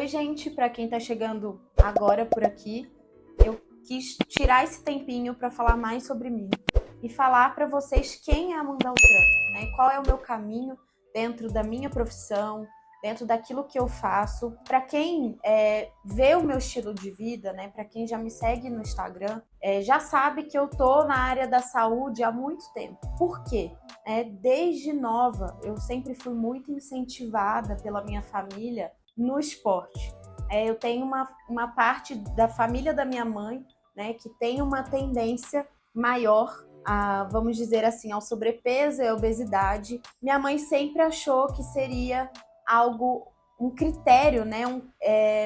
Oi, gente, para quem está chegando agora por aqui, eu quis tirar esse tempinho para falar mais sobre mim e falar para vocês quem é a Amanda Altran, né? Qual é o meu caminho dentro da minha profissão, dentro daquilo que eu faço. Para quem vê o meu estilo de vida, né? Para quem já me segue no Instagram, já sabe que eu tô na área da saúde há muito tempo. Por quê? Desde nova, eu sempre fui muito incentivada pela minha família no esporte. Eu tenho uma parte da família da minha mãe, né, que tem uma tendência maior a, vamos dizer assim, ao sobrepeso e à obesidade. Minha mãe sempre achou que seria algo, um critério, né,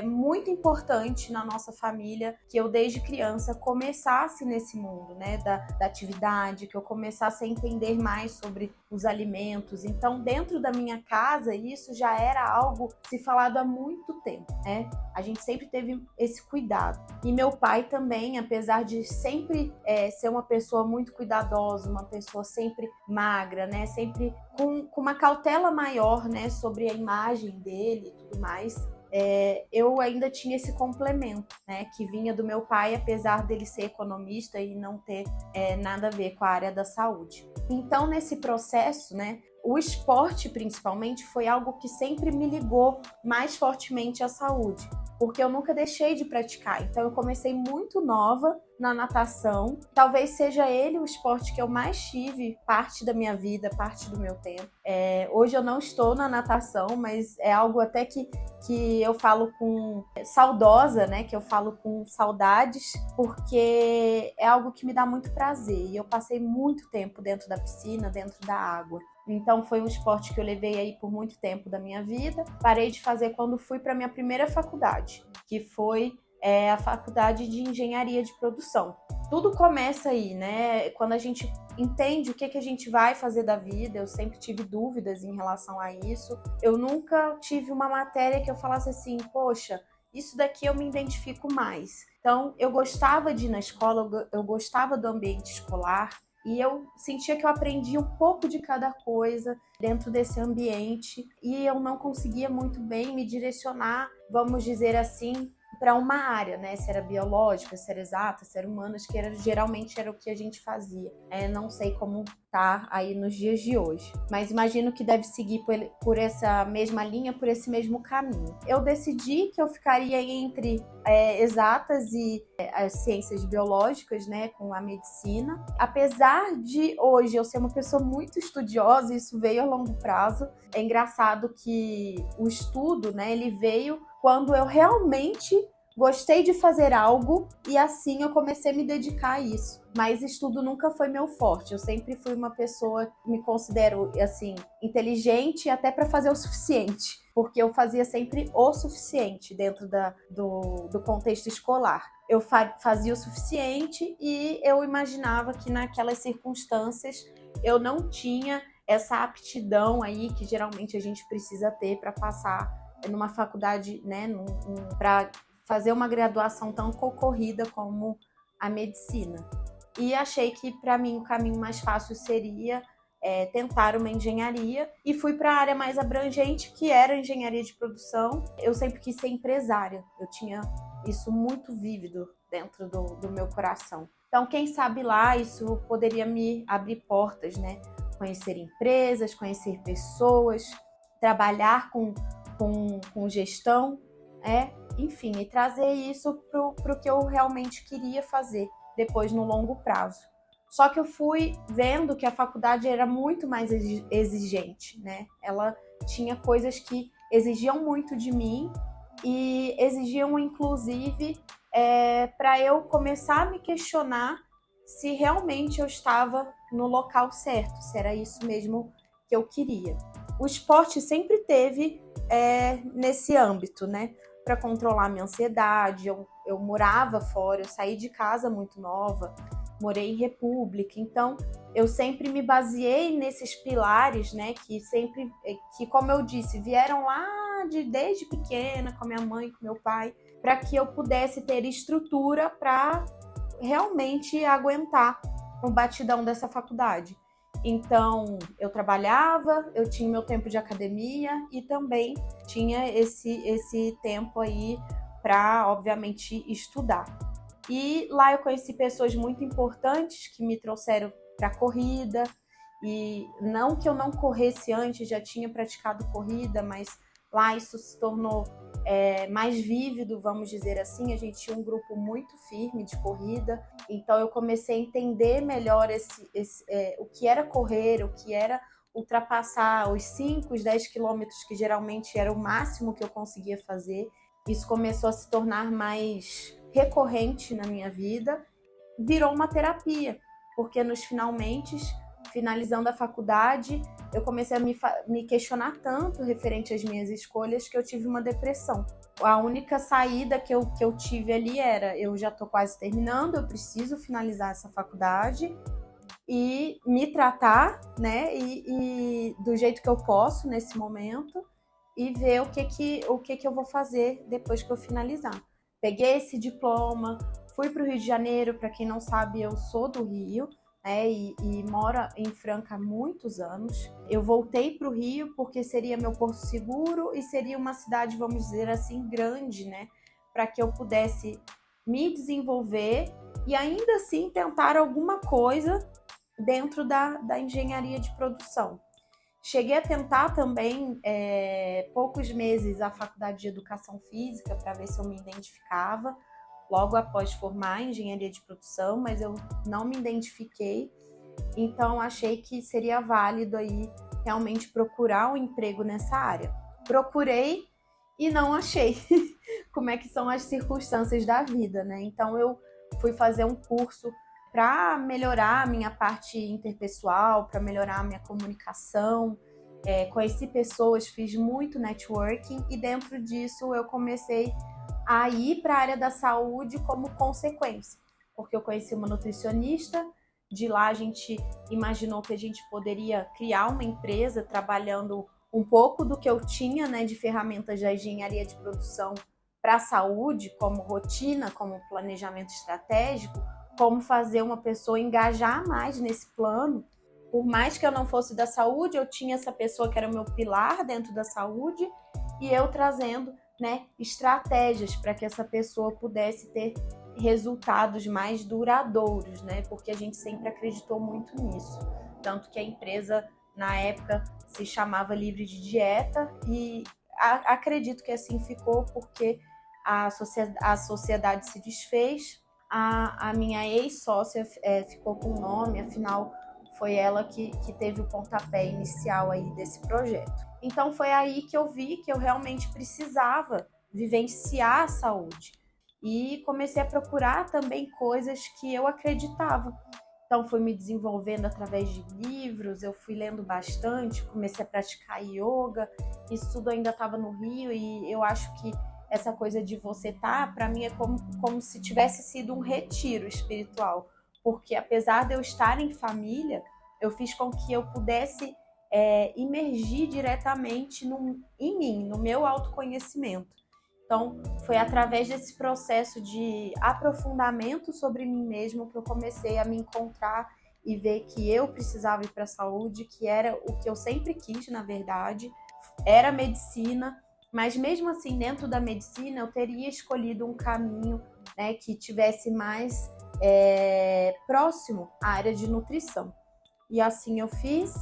muito importante na nossa família, que eu desde criança começasse nesse mundo, né, da atividade, que eu começasse a entender mais sobre os alimentos. Então, dentro da minha casa, isso já era algo se falado há muito tempo, né? A gente sempre teve esse cuidado. E meu pai também, apesar de sempre ser uma pessoa muito cuidadosa, uma pessoa sempre magra, né, sempre com uma cautela maior, né, sobre a imagem dele e tudo mais, eu ainda tinha esse complemento, né, que vinha do meu pai, apesar dele ser economista e não ter nada a ver com a área da saúde. Então, nesse processo, né, o esporte, principalmente, foi algo que sempre me ligou mais fortemente à saúde, porque eu nunca deixei de praticar. Então, eu comecei muito nova na natação. Talvez seja ele o esporte que eu mais tive parte da minha vida, parte do meu tempo. Hoje eu não estou na natação, mas é algo até que eu falo com saudosa, né? Que eu falo com saudades, porque é algo que me dá muito prazer. E eu passei muito tempo dentro da piscina, dentro da água. Então foi um esporte que eu levei aí por muito tempo da minha vida. Parei de fazer quando fui para minha primeira faculdade, que foi a faculdade de engenharia de produção. Tudo começa aí, né? Quando a gente entende o que a gente vai fazer da vida. Eu sempre tive dúvidas em relação a isso. Eu nunca tive uma matéria que eu falasse assim, poxa, isso daqui eu me identifico mais. Então, eu gostava de ir na escola, eu gostava do ambiente escolar, e eu sentia que eu aprendia um pouco de cada coisa dentro desse ambiente, e eu não conseguia muito bem me direcionar, vamos dizer assim, para uma área, né? Se era biológica, se era exata, se era humanas, que geralmente era o que a gente fazia. Não sei como tá aí nos dias de hoje, mas imagino que deve seguir por essa mesma linha, por esse mesmo caminho. Eu decidi que eu ficaria entre exatas e as ciências biológicas, né, com a medicina. Apesar de hoje eu ser uma pessoa muito estudiosa, isso veio a longo prazo. É engraçado que o estudo, né, ele veio quando eu realmente gostei de fazer algo e assim eu comecei a me dedicar a isso. Mas estudo nunca foi meu forte. Eu sempre fui uma pessoa que me considero, assim, inteligente até para fazer o suficiente. Porque eu fazia sempre o suficiente dentro do contexto escolar. Eu fazia o suficiente e eu imaginava que naquelas circunstâncias eu não tinha essa aptidão aí que geralmente a gente precisa ter para passar numa faculdade, né, para fazer uma graduação tão concorrida como a medicina. E achei que, para mim, o caminho mais fácil seria tentar uma engenharia, e fui para a área mais abrangente, que era a engenharia de produção. Eu sempre quis ser empresária, eu tinha isso muito vívido dentro do meu coração. Então, quem sabe lá, isso poderia me abrir portas, né? Conhecer empresas, conhecer pessoas, trabalhar com gestão, enfim, e trazer isso para o que eu realmente queria fazer depois no longo prazo. Só que eu fui vendo que a faculdade era muito mais exigente, né? Ela tinha coisas que exigiam muito de mim e exigiam, inclusive, para eu começar a me questionar se realmente eu estava no local certo, se era isso mesmo que eu queria. O esporte sempre teve nesse âmbito, né? Para controlar minha ansiedade. Eu morava fora, eu saí de casa muito nova, morei em república, então eu sempre me baseei nesses pilares, né? Que como eu disse, vieram lá desde pequena, com a minha mãe, com meu pai, para que eu pudesse ter estrutura para realmente aguentar o batidão dessa faculdade. Então, eu trabalhava, eu tinha meu tempo de academia e também tinha esse tempo aí para, obviamente, estudar. E lá eu conheci pessoas muito importantes que me trouxeram para a corrida. E não que eu não corresse antes, já tinha praticado corrida, mas lá isso se tornou mais vívido, vamos dizer assim. A gente tinha um grupo muito firme de corrida, então eu comecei a entender melhor o que era correr, o que era ultrapassar os 5, os 10 quilômetros, que geralmente era o máximo que eu conseguia fazer. Isso começou a se tornar mais recorrente na minha vida, virou uma terapia, porque finalizando a faculdade, eu comecei a me questionar tanto referente às minhas escolhas que eu tive uma depressão. A única saída que eu tive ali era, eu já estou quase terminando, eu preciso finalizar essa faculdade e me tratar, né, e do jeito que eu posso nesse momento, e ver o que eu vou fazer depois que eu finalizar. Peguei esse diploma, fui para o Rio de Janeiro. Para quem não sabe, eu sou do Rio, né, e moro em Franca há muitos anos. Eu voltei para o Rio porque seria meu porto seguro e seria uma cidade, vamos dizer assim, grande, né, para que eu pudesse me desenvolver e ainda assim tentar alguma coisa dentro da engenharia de produção. Cheguei a tentar também, poucos meses, a faculdade de educação física para ver se eu me identificava, logo após formar em engenharia de produção, mas eu não me identifiquei, então achei que seria válido aí realmente procurar um emprego nessa área. Procurei e não achei. Como é que são as circunstâncias da vida, né? Então eu fui fazer um curso para melhorar a minha parte interpessoal, para melhorar a minha comunicação. Conheci pessoas, fiz muito networking e dentro disso eu comecei a ir para a área da saúde como consequência, porque eu conheci uma nutricionista. De lá a gente imaginou que a gente poderia criar uma empresa trabalhando um pouco do que eu tinha, né, de ferramentas da engenharia de produção para a saúde, como rotina, como planejamento estratégico, como fazer uma pessoa engajar mais nesse plano. Por mais que eu não fosse da saúde, eu tinha essa pessoa que era o meu pilar dentro da saúde e eu trazendo, né, estratégias para que essa pessoa pudesse ter resultados mais duradouros, né? Porque a gente sempre acreditou muito nisso. Tanto que a empresa, na época, se chamava Livre de Dieta e acredito que assim ficou porque a sociedade se desfez. A minha ex-sócia ficou com o nome, afinal foi ela que teve o pontapé inicial aí desse projeto. Então foi aí que eu vi que eu realmente precisava vivenciar a saúde e comecei a procurar também coisas que eu acreditava. Então fui me desenvolvendo através de livros, eu fui lendo bastante, comecei a praticar yoga, isso tudo ainda estava no Rio e eu acho que essa coisa de você estar, para mim é como se tivesse sido um retiro espiritual, porque apesar de eu estar em família, eu fiz com que eu pudesse imergir diretamente em mim, no meu autoconhecimento. Então, foi através desse processo de aprofundamento sobre mim mesmo que eu comecei a me encontrar e ver que eu precisava ir para a saúde, que era o que eu sempre quis, na verdade, era medicina, mas mesmo assim, dentro da medicina, eu teria escolhido um caminho, né, que tivesse mais próximo à área de nutrição. E assim eu fiz,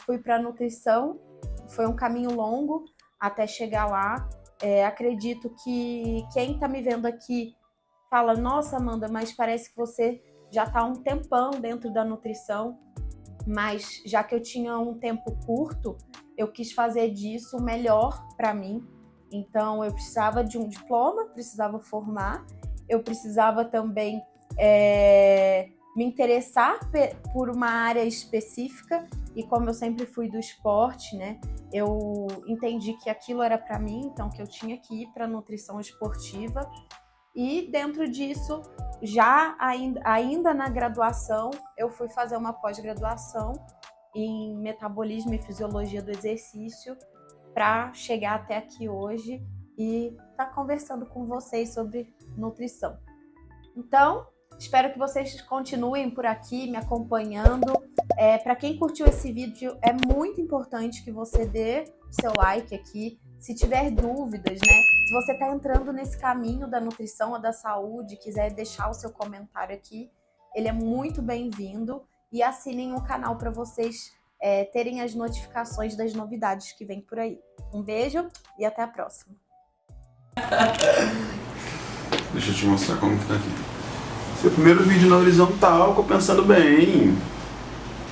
fui para a nutrição, foi um caminho longo até chegar lá. Acredito que quem está me vendo aqui fala, nossa, Amanda, mas parece que você já está há um tempão dentro da nutrição, mas já que eu tinha um tempo curto, eu quis fazer disso o melhor para mim. Então eu precisava de um diploma, precisava formar, eu precisava também me interessar por uma área específica, e como eu sempre fui do esporte, né, eu entendi que aquilo era para mim, então que eu tinha que ir para a nutrição esportiva. E dentro disso, já ainda na graduação, eu fui fazer uma pós-graduação em metabolismo e fisiologia do exercício para chegar até aqui hoje e estar conversando com vocês sobre nutrição. Então, espero que vocês continuem por aqui me acompanhando. Para quem curtiu esse vídeo, é muito importante que você dê o seu like aqui. Se tiver dúvidas, né? Se você está entrando nesse caminho da nutrição ou da saúde, quiser deixar o seu comentário aqui, ele é muito bem-vindo. E assinem o canal para vocês terem as notificações das novidades que vem por aí. Um beijo e até a próxima. Deixa eu te mostrar como que tá aqui. Seu primeiro vídeo na horizontal, ficou pensando bem.